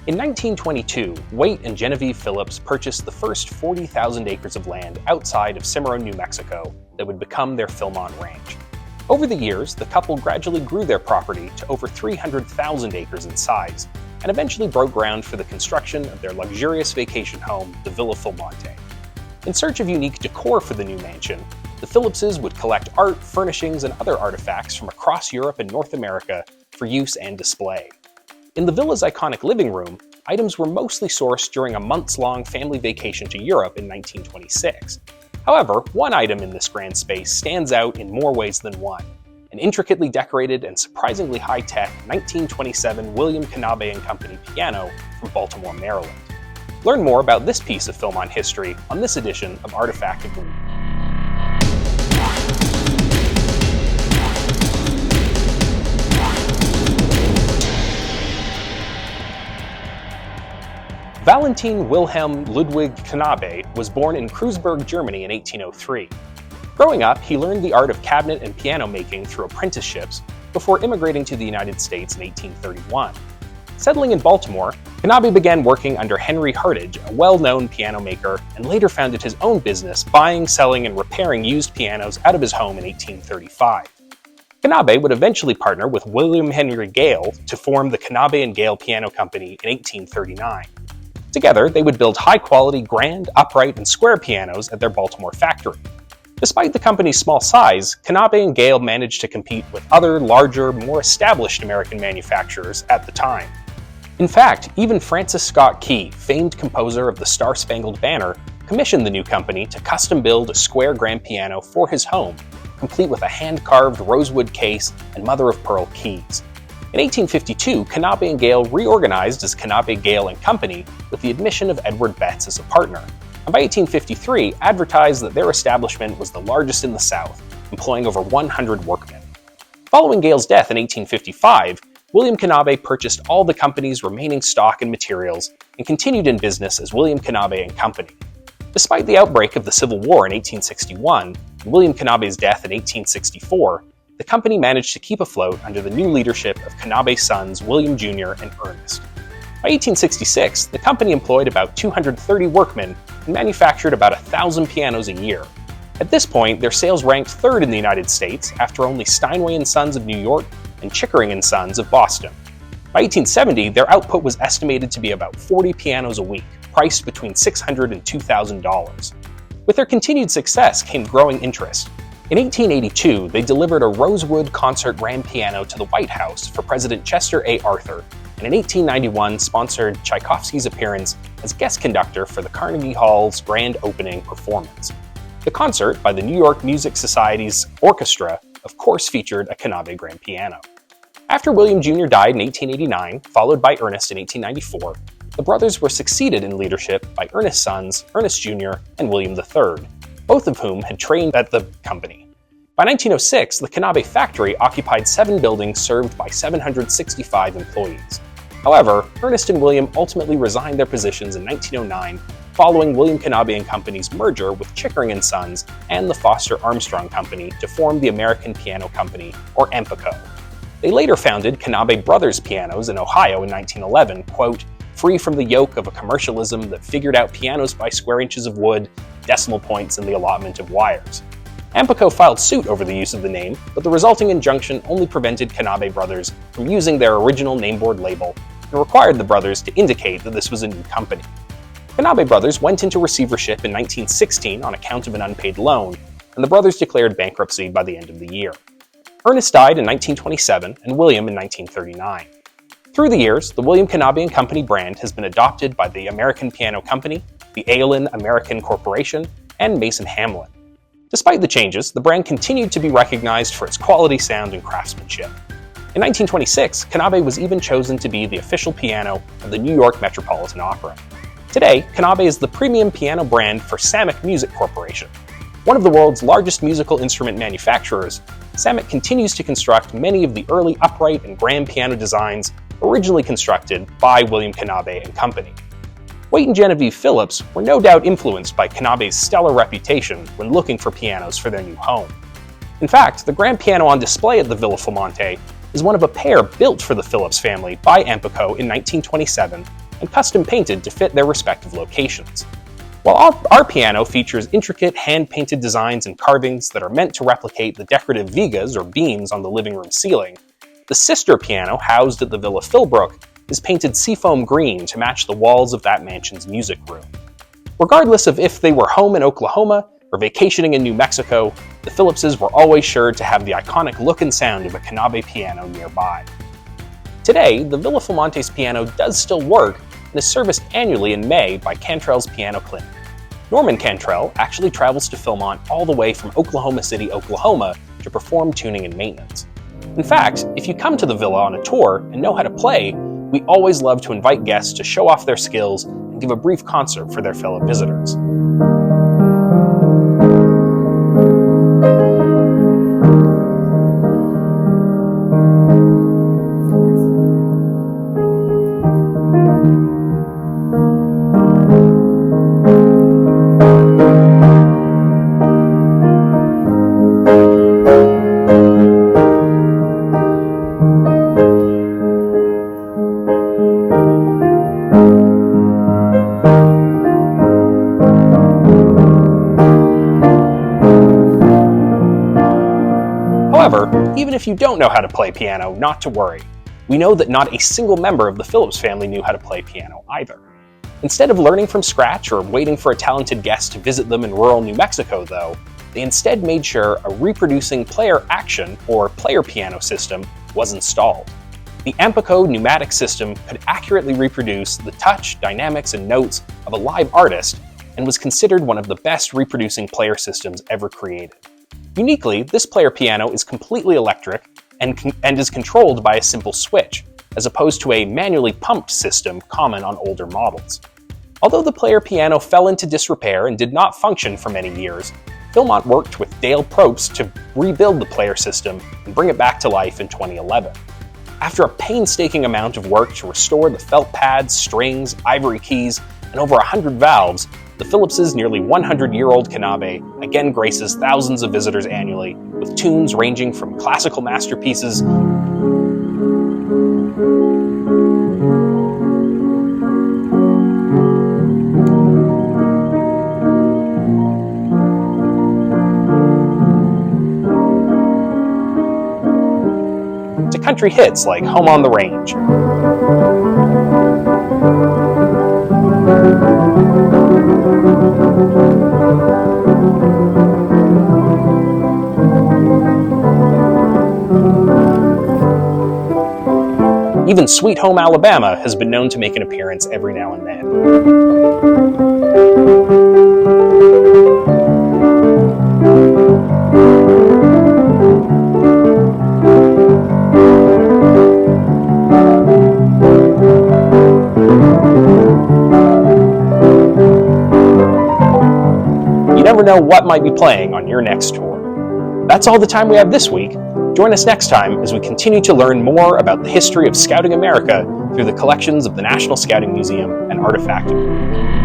In 1922, Waite and Genevieve Phillips purchased the first 40,000 acres of land outside of Cimarron, New Mexico that would become their Philmont ranch. Over the years, the couple gradually grew their property to over 300,000 acres in size, and eventually broke ground for the construction of their luxurious vacation home, the Villa Philmonté. In search of unique decor for the new mansion, the Phillipses would collect art, furnishings, and other artifacts from across Europe and North America for use and display. In the villa's iconic living room, items were mostly sourced during a months-long family vacation to Europe in 1926. However, one item in this grand space stands out in more ways than one: an intricately decorated and surprisingly high-tech 1927 William Knabe & Company piano from Baltimore, Maryland. Learn more about this piece of Philmont history on this edition of Artifact of the Week. Valentin Wilhelm Ludwig Knabe was born in Kreuzberg, Germany in 1803. Growing up, he learned the art of cabinet and piano making through apprenticeships before immigrating to the United States in 1831. Settling in Baltimore, Knabe began working under Henry Hartage, a well-known piano maker, and later founded his own business buying, selling, and repairing used pianos out of his home in 1835. Knabe would eventually partner with William Henry Gale to form the Knabe & Gale Piano Company in 1839. Together, they would build high-quality, grand, upright, and square pianos at their Baltimore factory. Despite the company's small size, Knabe & Gale managed to compete with other, larger, more established American manufacturers at the time. In fact, even Francis Scott Key, famed composer of the Star-Spangled Banner, commissioned the new company to custom-build a square grand piano for his home, complete with a hand-carved rosewood case and mother-of-pearl keys. In 1852, Knabe & Gale reorganized as Knabe Gale & Company with the admission of Edward Betts as a partner, and by 1853 advertised that their establishment was the largest in the South, employing over 100 workmen. Following Gale's death in 1855, William Knabe purchased all the company's remaining stock and materials and continued in business as William Knabe & Company. Despite the outbreak of the Civil War in 1861 and William Knabe's death in 1864, the company managed to keep afloat under the new leadership of Knabe's sons William Jr. and Ernest. By 1866, the company employed about 230 workmen and manufactured about 1,000 pianos a year. At this point, their sales ranked third in the United States after only Steinway & Sons of New York and Chickering & Sons of Boston. By 1870, their output was estimated to be about 40 pianos a week, priced between $600 and $2,000. With their continued success came growing interest. In 1882, they delivered a rosewood concert grand piano to the White House for President Chester A. Arthur, and in 1891 sponsored Tchaikovsky's appearance as guest conductor for the Carnegie Hall's grand opening performance. The concert, by the New York Music Society's orchestra, of course featured a Knabe grand piano. After William Jr. died in 1889, followed by Ernest in 1894, the brothers were succeeded in leadership by Ernest's sons, Ernest Jr. and William III, both of whom had trained at the company. By 1906, the Knabe factory occupied 7 buildings served by 765 employees. However, Ernest and William ultimately resigned their positions in 1909 following William Knabe & Company's merger with Chickering & Sons and the Foster Armstrong Company to form the American Piano Company, or AMPCO. They later founded Knabe Brothers Pianos in Ohio in 1911, quote, free from the yoke of a commercialism that figured out pianos by square inches of wood, decimal points, and the allotment of wires. AMPCO filed suit over the use of the name, but the resulting injunction only prevented Knabe Brothers from using their original nameboard label and required the brothers to indicate that this was a new company. Knabe Brothers went into receivership in 1916 on account of an unpaid loan, and the brothers declared bankruptcy by the end of the year. Ernest died in 1927 and William in 1939. Through the years, the William Knabe & Company brand has been adopted by the American Piano Company, the Aylin American Corporation, and Mason Hamlin. Despite the changes, the brand continued to be recognized for its quality sound and craftsmanship. In 1926, Knabe was even chosen to be the official piano of the New York Metropolitan Opera. Today, Knabe is the premium piano brand for Samick Music Corporation. One of the world's largest musical instrument manufacturers, Samick continues to construct many of the early upright and grand piano designs originally constructed by William Knabe & Company. Waite and Genevieve Phillips were no doubt influenced by Knabe's stellar reputation when looking for pianos for their new home. In fact, the grand piano on display at the Villa Philmonté is one of a pair built for the Phillips family by AMPCO in 1927 and custom painted to fit their respective locations. While our piano features intricate hand-painted designs and carvings that are meant to replicate the decorative vigas or beams on the living room ceiling, the sister piano housed at the Villa Philmonté is painted seafoam green to match the walls of that mansion's music room. Regardless of if they were home in Oklahoma or vacationing in New Mexico, the Phillipses were always sure to have the iconic look and sound of a Knabe piano nearby. Today, the Villa Philmonté's piano does still work and is serviced annually in May by Cantrell's Piano Clinic. Norman Cantrell actually travels to Philmont all the way from Oklahoma City, Oklahoma to perform tuning and maintenance. In fact, if you come to the Villa on a tour and know how to play, we always love to invite guests to show off their skills and give a brief concert for their fellow visitors. However, even if you don't know how to play piano, not to worry. We know that not a single member of the Phillips family knew how to play piano either. Instead of learning from scratch or waiting for a talented guest to visit them in rural New Mexico, though, they instead made sure a reproducing player action, or player piano system, was installed. The Ampico pneumatic system could accurately reproduce the touch, dynamics, and notes of a live artist, and was considered one of the best reproducing player systems ever created. Uniquely, this player piano is completely electric and is controlled by a simple switch, as opposed to a manually pumped system common on older models. Although the player piano fell into disrepair and did not function for many years, Philmont worked with Dale Probst to rebuild the player system and bring it back to life in 2011. After a painstaking amount of work to restore the felt pads, strings, ivory keys, and over 100 valves, the Phillipses' nearly 100-year-old Knabe again graces thousands of visitors annually, with tunes ranging from classical masterpieces to country hits like Home on the Range. Even Sweet Home Alabama has been known to make an appearance every now and then. You never know what might be playing on your next tour. That's all the time we have this week. Join us next time as we continue to learn more about the history of Scouting America through the collections of the National Scouting Museum and Artifactory.